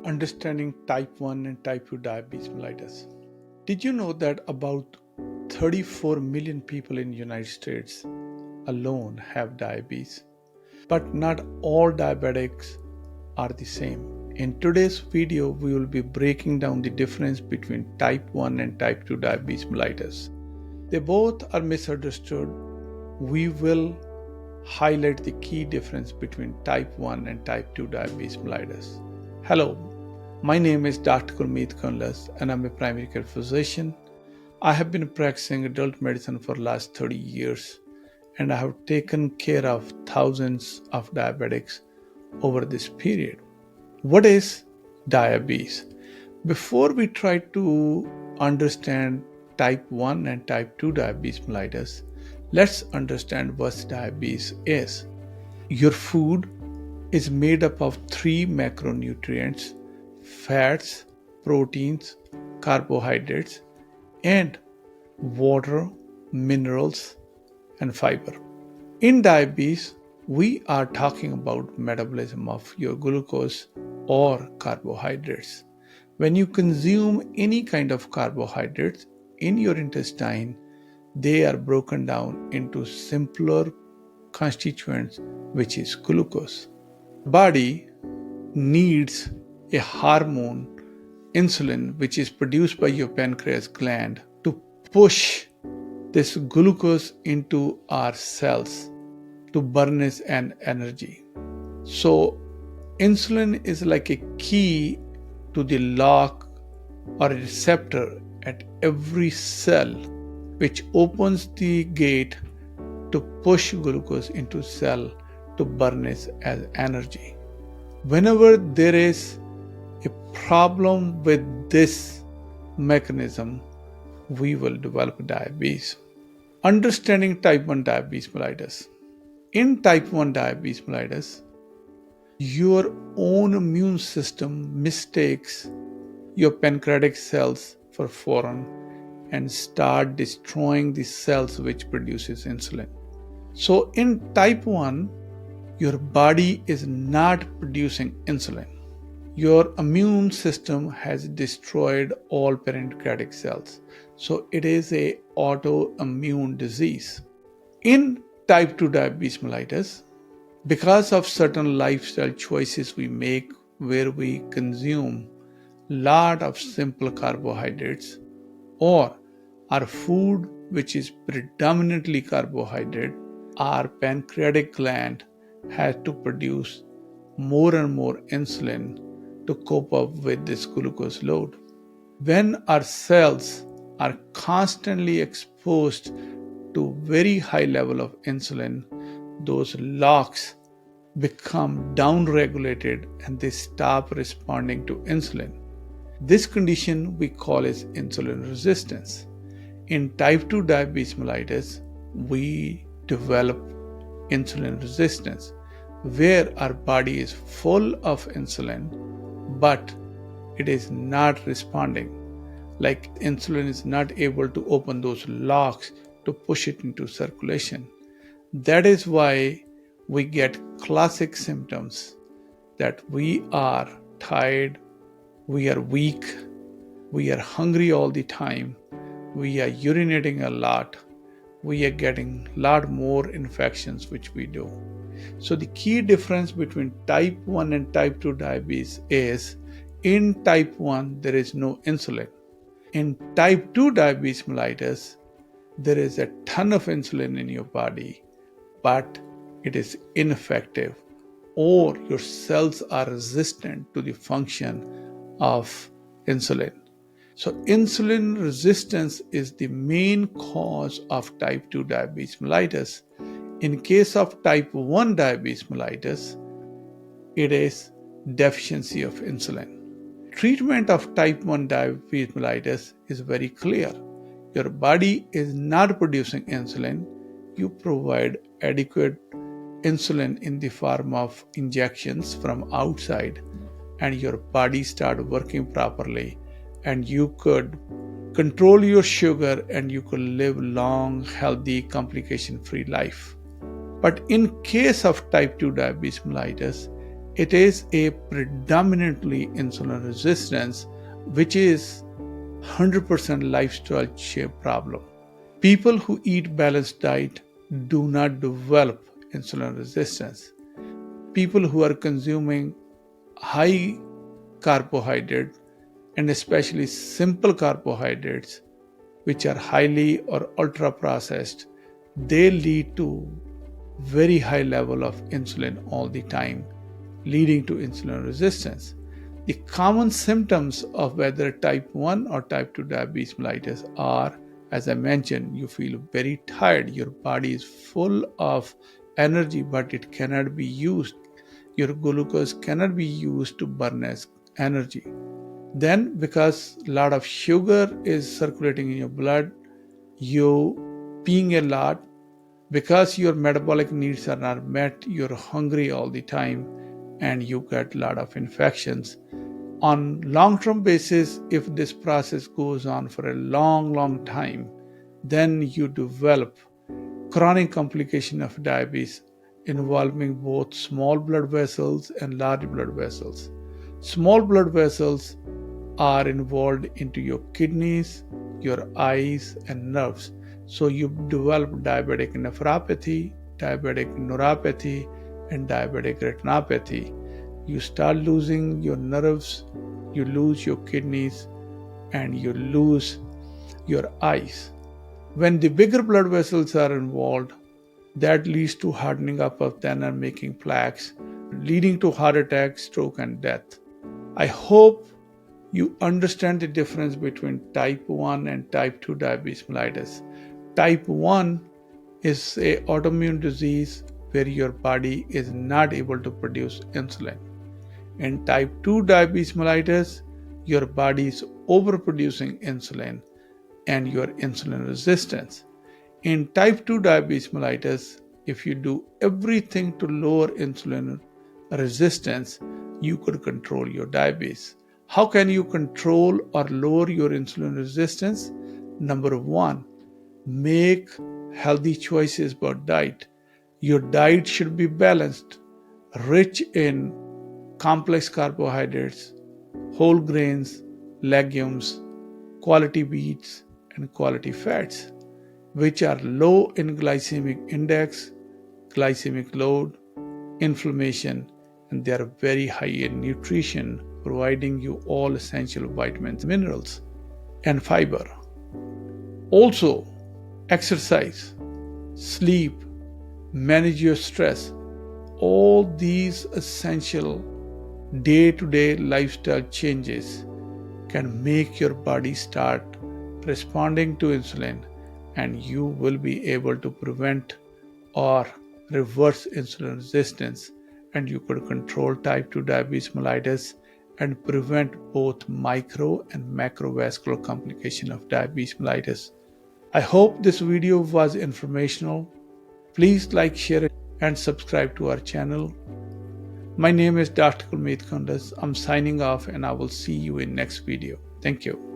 Understanding type 1 and type 2 diabetes mellitus. Did you know that about 34 million people in the United States alone have diabetes? But not all diabetics are the same. In today's video, we will be breaking down the difference between type 1 and type 2 diabetes mellitus. They both are misunderstood. We will highlight the key difference between type 1 and type 2 diabetes mellitus. Hello, my name is Dr. Kundlas and I'm a primary care physician. I have been practicing adult medicine for the last 30 years and I have taken care of thousands of diabetics over this period. What is diabetes? Before we try to understand type 1 and type 2 diabetes mellitus, let's understand what diabetes is. Your food is made up of three macronutrients: fats, proteins, carbohydrates, and water, minerals, and fiber. In diabetes, we are talking about metabolism of your glucose or carbohydrates. When you consume any kind of carbohydrates in your intestine, they are broken down into simpler constituents, which is glucose. Body needs a hormone, insulin, which is produced by your pancreas gland to push this glucose into our cells to burn as an energy. So insulin is like a key to the lock or a receptor at every cell, which opens the gate to push glucose into cell to burn it as energy. Whenever there is a problem with this mechanism, we will develop diabetes. Understanding type 1 diabetes mellitus. In type 1 diabetes mellitus, your own immune system mistakes your pancreatic cells for foreign and start destroying the cells which produces insulin. So in type 1, your body is not producing insulin. Your immune system has destroyed all pancreatic cells. So it is an autoimmune disease. In type 2 diabetes mellitus, because of certain lifestyle choices we make where we consume lot of simple carbohydrates, or our food which is predominantly carbohydrate, our pancreatic gland has to produce more and more insulin to cope up with this glucose load. When our cells are constantly exposed to very high level of insulin, those locks become downregulated and they stop responding to insulin. This condition we call as insulin resistance. In type 2 diabetes mellitus, we develop insulin resistance, where our body is full of insulin, but it is not responding. Like insulin is not able to open those locks to push it into circulation. That is why we get classic symptoms that we are tired, we are weak, we are hungry all the time, we are urinating a lot, we are getting a lot more infections which we do. So the key difference between type 1 and type 2 diabetes is in type 1 there is no insulin. In type 2 diabetes mellitus, there is a ton of insulin in your body, but it is ineffective, or your cells are resistant to the function of insulin. So insulin resistance is the main cause of type 2 diabetes mellitus. In case of type 1 diabetes mellitus, it is deficiency of insulin. Treatment of type 1 diabetes mellitus is very clear. Your body is not producing insulin. You provide adequate insulin in the form of injections from outside, and your body start working properly, and you could control your sugar and you could live long, healthy, complication-free life. But in case of type 2 diabetes mellitus, It is a predominantly insulin resistance, which is 100% lifestyle shape problem. People who eat balanced diet do not develop insulin resistance. People who are consuming high carbohydrate and especially simple carbohydrates, which are highly or ultra processed, they lead to very high level of insulin all the time, leading to insulin resistance. The common symptoms of whether type 1 or type 2 diabetes mellitus are, as I mentioned, you feel very tired, your body is full of energy, but it cannot be used. Your glucose cannot be used to burn as energy. Then, because a lot of sugar is circulating in your blood, you peeing a lot, because your metabolic needs are not met, you're hungry all the time and you get a lot of infections. On long-term basis, if this process goes on for a long time, then you develop chronic complication of diabetes involving both small blood vessels and large blood vessels. Small blood vessels are involved into your kidneys, your eyes and nerves. So you develop diabetic nephropathy, diabetic neuropathy, and diabetic retinopathy. You start losing your nerves, you lose your kidneys, and you lose your eyes. When the bigger blood vessels are involved, that leads to hardening up of them and making plaques, leading to heart attack, stroke, and death. I hope you understand the difference between type 1 and type 2 diabetes mellitus. Type 1 is an autoimmune disease where your body is not able to produce insulin. In type 2 diabetes mellitus, your body is overproducing insulin and your insulin resistance. In type 2 diabetes mellitus, if you do everything to lower insulin resistance, you could control your diabetes. How can you control or lower your insulin resistance? Number one, make healthy choices about diet. Your diet should be balanced, rich in complex carbohydrates, whole grains, legumes, quality wheats, and quality fats, which are low in glycemic index, glycemic load, inflammation, and they are very high in nutrition, providing you all essential vitamins, minerals, and fiber. Also, exercise, sleep, manage your stress. All these essential day-to-day lifestyle changes can make your body start responding to insulin, and you will be able to prevent or reverse insulin resistance, and you could control type 2 diabetes mellitus and prevent both micro and macrovascular complication of diabetes mellitus. I hope this video was informational. Please like, share, and subscribe to our channel. My name is Dr. Kundlas. I'm signing off and I will see you in next video. Thank you.